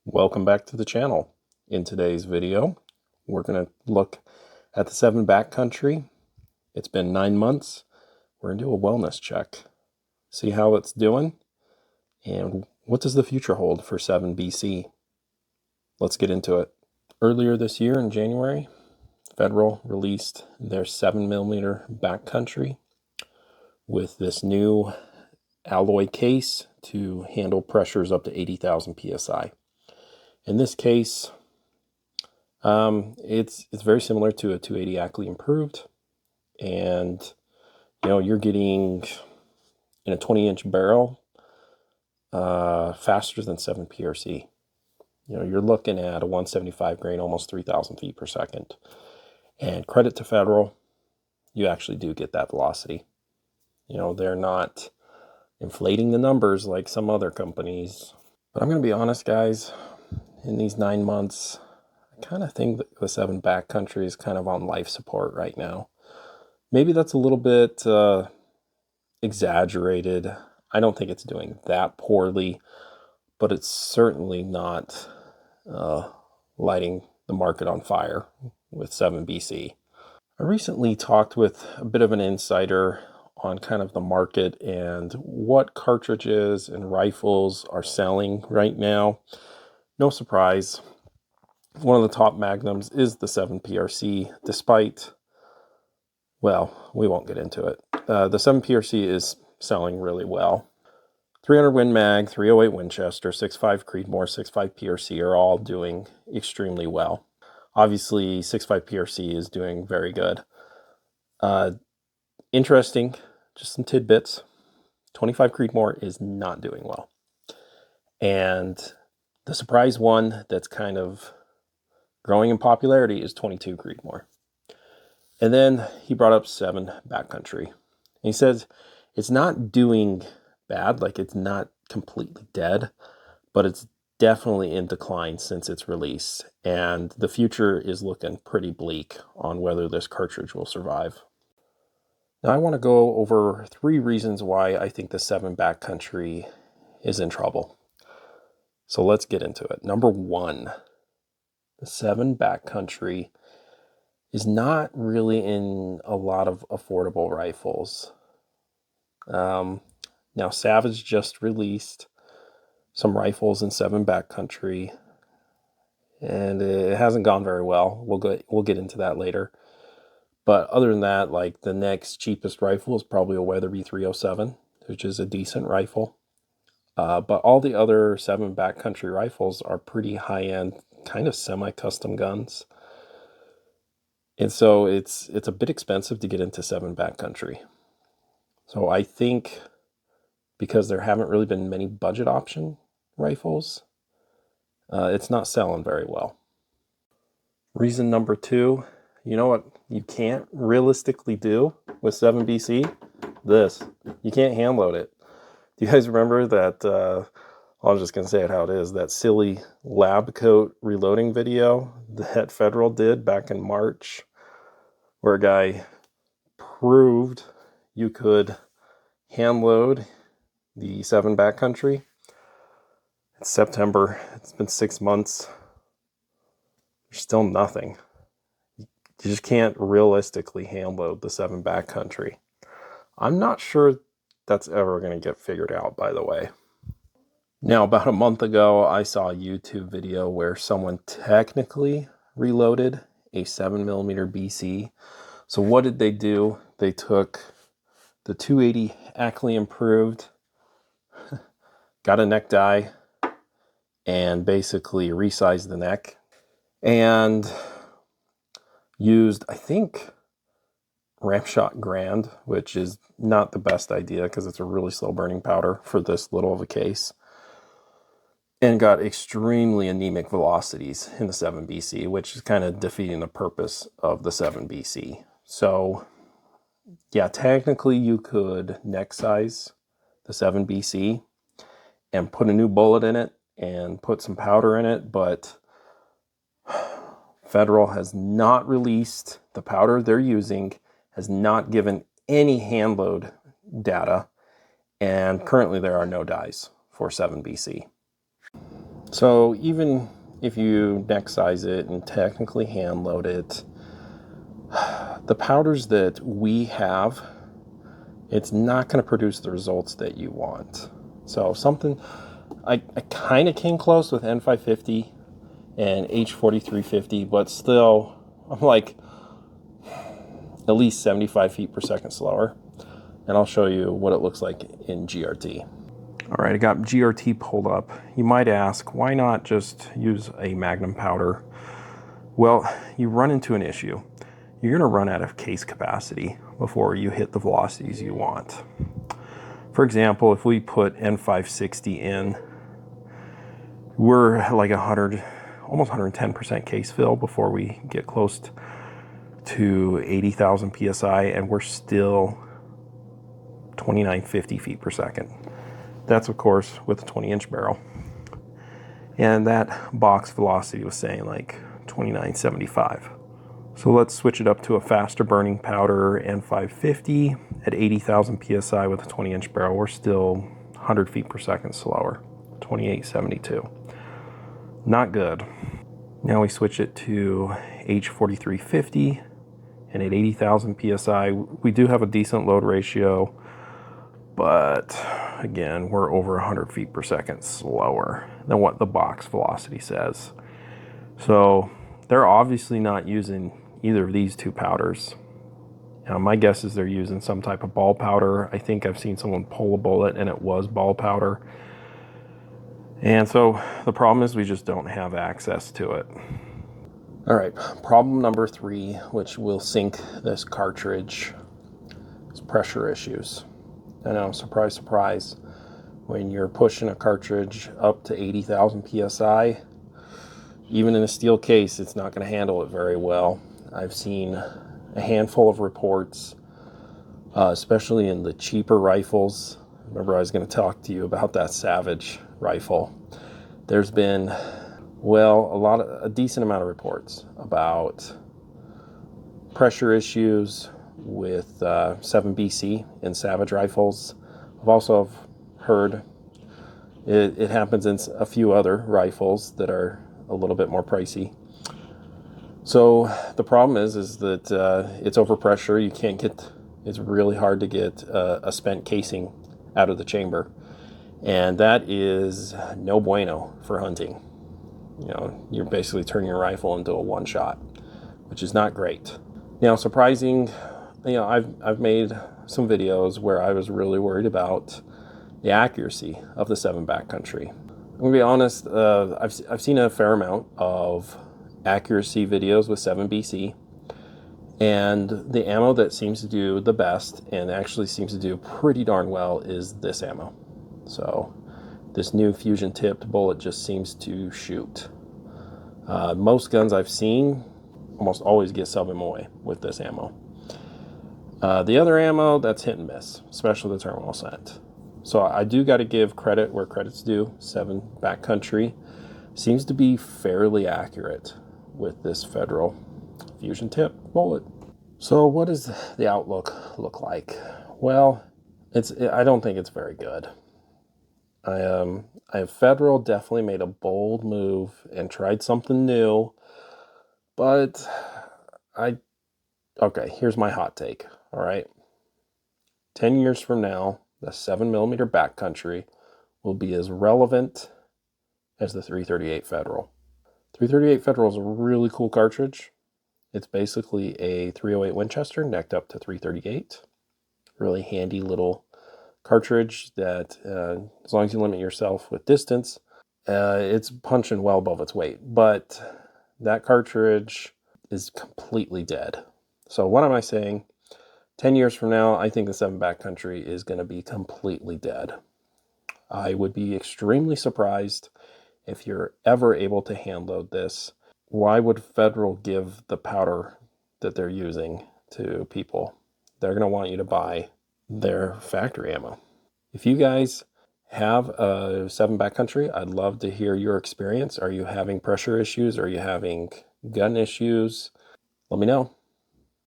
Welcome back to the channel. In today's video, we're going to look at the 7 Backcountry. It's been 9 months. We're going to do a wellness check, see how it's doing, and what does the future hold for 7 BC. Let's get into it. Earlier this year in January, Federal released their 7mm Backcountry with this new alloy case to handle pressures up to 80,000 psi. In this case, it's very similar to a 280 Ackley Improved, and you're getting in a 20-inch barrel faster than 7 PRC. You're looking at a 175 grain, almost 3,000 feet per second. And credit to Federal, you actually do get that velocity. They're not inflating the numbers like some other companies. But I'm going to be honest, guys, in these 9 months, I kind of think that the 7 Backcountry is kind of on life support right now. Maybe that's a little bit exaggerated. I don't think it's doing that poorly, but it's certainly not lighting the market on fire with 7 BC. I recently talked with a bit of an insider on kind of the market and what cartridges and rifles are selling right now. No surprise, one of the top magnums is the 7 PRC, despite, well, we won't get into it. The 7 PRC is selling really well. 300 Win Mag, 308 Winchester, 6.5 Creedmoor, 6.5 PRC are all doing extremely well. Obviously, 6.5 PRC is doing very good. Interesting, just some tidbits. 25 Creedmoor is not doing well. And the surprise one that's kind of growing in popularity is 22 Creedmoor. And then he brought up 7 Backcountry. And he says it's not doing bad, like it's not completely dead, but it's definitely in decline since its release. And the future is looking pretty bleak on whether this cartridge will survive. Now I want to go over 3 reasons why I think the 7 Backcountry is in trouble. So let's get into it. Number 1, the 7 Backcountry is not really in a lot of affordable rifles. Now Savage just released some rifles in 7 Backcountry, and it hasn't gone very well. We'll get into that later. But other than that, like the next cheapest rifle is probably a Weatherby 307, which is a decent rifle. But all the other 7 Backcountry rifles are pretty high-end, kind of semi-custom guns. And so it's a bit expensive to get into 7 Backcountry. So I think because there haven't really been many budget option rifles, it's not selling very well. Reason number 2, you know what you can't realistically do with 7 BC? This. You can't hand load it. Do you guys remember that, I'm just going to say it how it is, that silly lab coat reloading video that Federal did back in March, where a guy proved you could hand load the 7 Backcountry? It's September. It's been 6 months. There's still nothing. You just can't realistically hand load the 7 Backcountry. I'm not sure that's ever going to get figured out, by the way. Now, about a month ago, I saw a YouTube video where someone technically reloaded a 7mm BC. So what did they do? They took the 280 Ackley Improved, got a neck die, and basically resized the neck, and used, I think, Ramshot Grand, which is not the best idea because it's a really slow burning powder for this little of a case, and got extremely anemic velocities in the 7 BC, which is kind of defeating the purpose of the 7 BC. So yeah, technically you could neck size the 7 BC and put a new bullet in it and put some powder in it, but Federal has not released the powder they're using, has not given any hand load data, and currently there are no dies for 7 BC. So even if you neck size it and technically hand load it, the powders that we have, it's not going to produce the results that you want. So something, I kind of came close with N550 and H4350, but still, I'm like at least 75 feet per second slower. And I'll show you what it looks like in GRT. All right, I got GRT pulled up. You might ask, why not just use a Magnum powder? Well, you run into an issue. You're gonna run out of case capacity before you hit the velocities you want. For example, if we put N560 in, we're like 100, almost 110% case fill before we get close to 80,000 PSI, and we're still 2950 feet per second. That's of course with a 20-inch barrel. And that box velocity was saying like 2975. So let's switch it up to a faster burning powder, N550 at 80,000 PSI with a 20-inch barrel. We're still 100 feet per second slower, 2872. Not good. Now we switch it to H4350 and at 80,000 PSI, we do have a decent load ratio, but again, we're over 100 feet per second slower than what the box velocity says. So they're obviously not using either of these two powders. Now, my guess is they're using some type of ball powder. I think I've seen someone pull a bullet and it was ball powder. And so the problem is we just don't have access to it. All right, problem number 3, which will sink this cartridge, is pressure issues. I know, surprise, surprise. When you're pushing a cartridge up to 80,000 PSI, even in a steel case, it's not going to handle it very well. I've seen a handful of reports, especially in the cheaper rifles. Remember, I was going to talk to you about that Savage rifle. There's been, well, a decent amount of reports about pressure issues with 7BC in Savage rifles. I've also heard it happens in a few other rifles that are a little bit more pricey. So the problem is that it's overpressure. You can't get, it's really hard to get a spent casing out of the chamber. And that is no bueno for hunting. You know, you're basically turning your rifle into a one-shot, which is not great. Now, surprising, you know, I've made some videos where I was really worried about the accuracy of the 7 Backcountry. I'm gonna be honest, I've seen a fair amount of accuracy videos with 7BC, and the ammo that seems to do the best and actually seems to do pretty darn well is this ammo. So this new fusion tipped bullet just seems to shoot. Most guns I've seen almost always get sub-MOA with this ammo. The other ammo, that's hit and miss, especially the terminal scent. So I do got to give credit where credit's due. 7 Backcountry seems to be fairly accurate with this Federal fusion tip bullet. So what does the outlook look like? Well, I don't think it's very good. I have Federal definitely made a bold move and tried something new, but okay, here's my hot take, all right? 10 years from now, the 7mm Backcountry will be as relevant as the 338 Federal. 338 Federal is a really cool cartridge. It's basically a 308 Winchester necked up to 338. Really handy little cartridge that, as long as you limit yourself with distance, it's punching well above its weight. But that cartridge is completely dead. So what am I saying? 10 years from now, I think the 7 Backcountry is going to be completely dead. I would be extremely surprised if you're ever able to hand load this. Why would Federal give the powder that they're using to people? They're going to want you to buy their factory ammo. If you guys have a 7 Backcountry, I'd love to hear your experience. Are you having pressure issues? Are you having gun issues? Let me know.